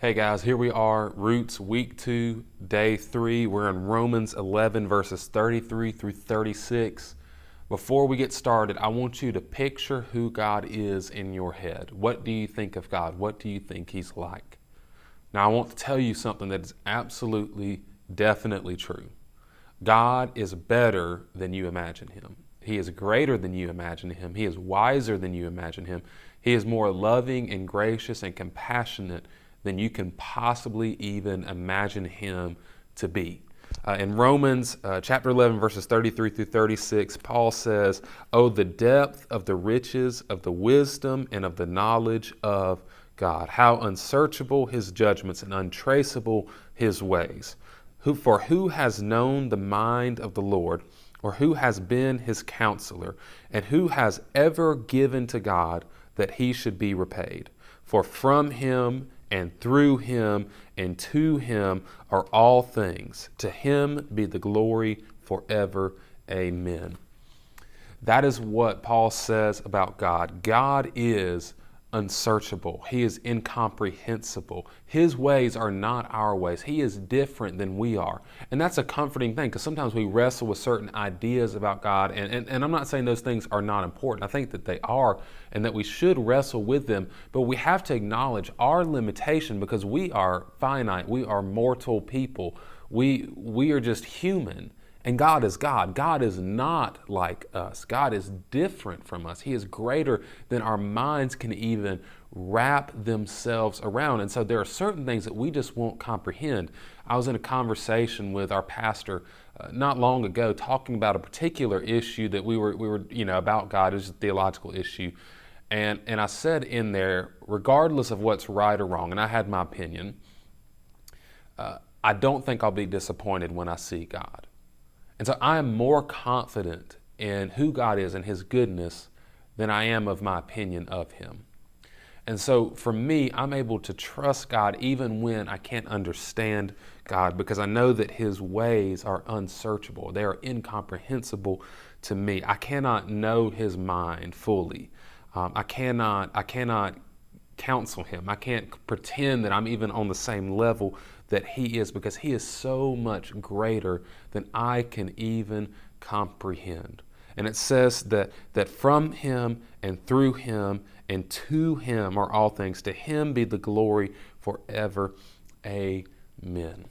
Hey guys, here we are, Roots Week 2, Day 3. We're in Romans 11, verses 33 through 36. Before we get started, I want you to picture who God is in your head. What do you think of God? What do you think He's like? Now, I want to tell you something that is absolutely, definitely true. God is better than you imagine Him. He is greater than you imagine Him. He is wiser than you imagine Him. He is more loving and gracious and compassionate than you can possibly even imagine Him to be. In Romans chapter 11, verses 33 through 36, Paul says, "Oh, the depth of the riches of the wisdom and of the knowledge of God. How unsearchable His judgments and untraceable His ways. For who has known the mind of the Lord, or who has been His counselor, and who has ever given to God that He should be repaid? For from Him and through Him and to Him are all things. To Him be the glory forever. Amen." That is what Paul says about God. God is unsearchable. He is incomprehensible. His ways are not our ways. He is different than we are. And that's a comforting thing, because sometimes we wrestle with certain ideas about God. And I'm not saying those things are not important. I think that they are, and that we should wrestle with them. But we have to acknowledge our limitation, because we are finite. We are mortal people. We are just human. And God is God. God is not like us. God is different from us. He is greater than our minds can even wrap themselves around. And so there are certain things that we just won't comprehend. I was in a conversation with our pastor not long ago, talking about a particular issue that we were about God. It was a theological issue. And I said in there, regardless of what's right or wrong, and I had my opinion, I don't think I'll be disappointed when I see God. And so I am more confident in who God is and His goodness than I am of my opinion of Him. And so for me, I'm able to trust God even when I can't understand God, because I know that His ways are unsearchable. They are incomprehensible to me. I cannot know His mind fully. I cannot counsel Him. I can't pretend that I'm even on the same level that He is, because He is so much greater than I can even comprehend. And it says that from Him and through Him and to Him are all things. To Him be the glory forever. Amen.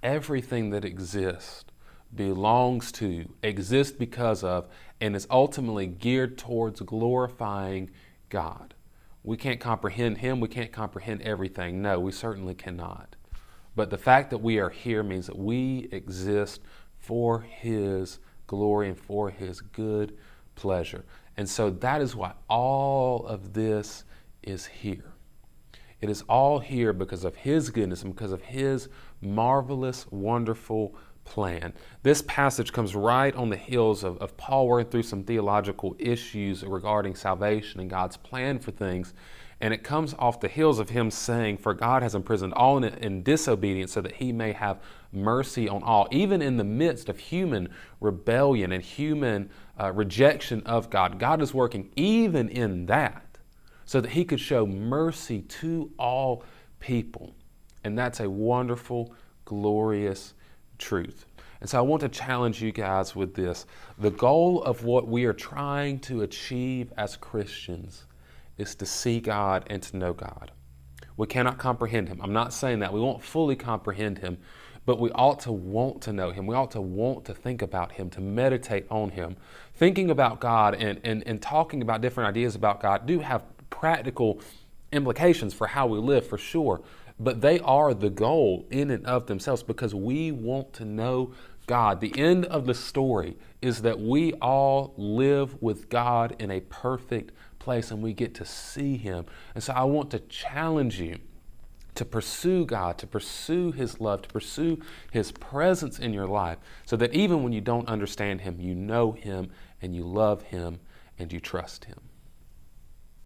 Everything that exists belongs to, exists because of, and is ultimately geared towards glorifying God. We can't comprehend Him. We can't comprehend everything. No, we certainly cannot. But the fact that we are here means that we exist for His glory and for His good pleasure. And so that is why all of this is here. It is all here because of His goodness and because of His marvelous, wonderful plan. This passage comes right on the heels of Paul working through some theological issues regarding salvation and God's plan for things. And it comes off the heels of him saying, "For God has imprisoned all in disobedience so that He may have mercy on all," even in the midst of human rebellion and human rejection of God. God is working even in that so that He could show mercy to all people. And that's a wonderful, glorious truth. And so I want to challenge you guys with this. The goal of what we are trying to achieve as Christians is to see God and to know God. We cannot comprehend Him. I'm not saying that. We won't fully comprehend Him, but we ought to want to know Him. We ought to want to think about Him, to meditate on Him. Thinking about God and talking about different ideas about God do have practical implications for how we live, for sure. But they are the goal in and of themselves, because we want to know God. The end of the story is that we all live with God in a perfect place, and we get to see Him. And so I want to challenge you to pursue God, to pursue His love, to pursue His presence in your life, so that even when you don't understand Him, you know Him and you love Him and you trust Him.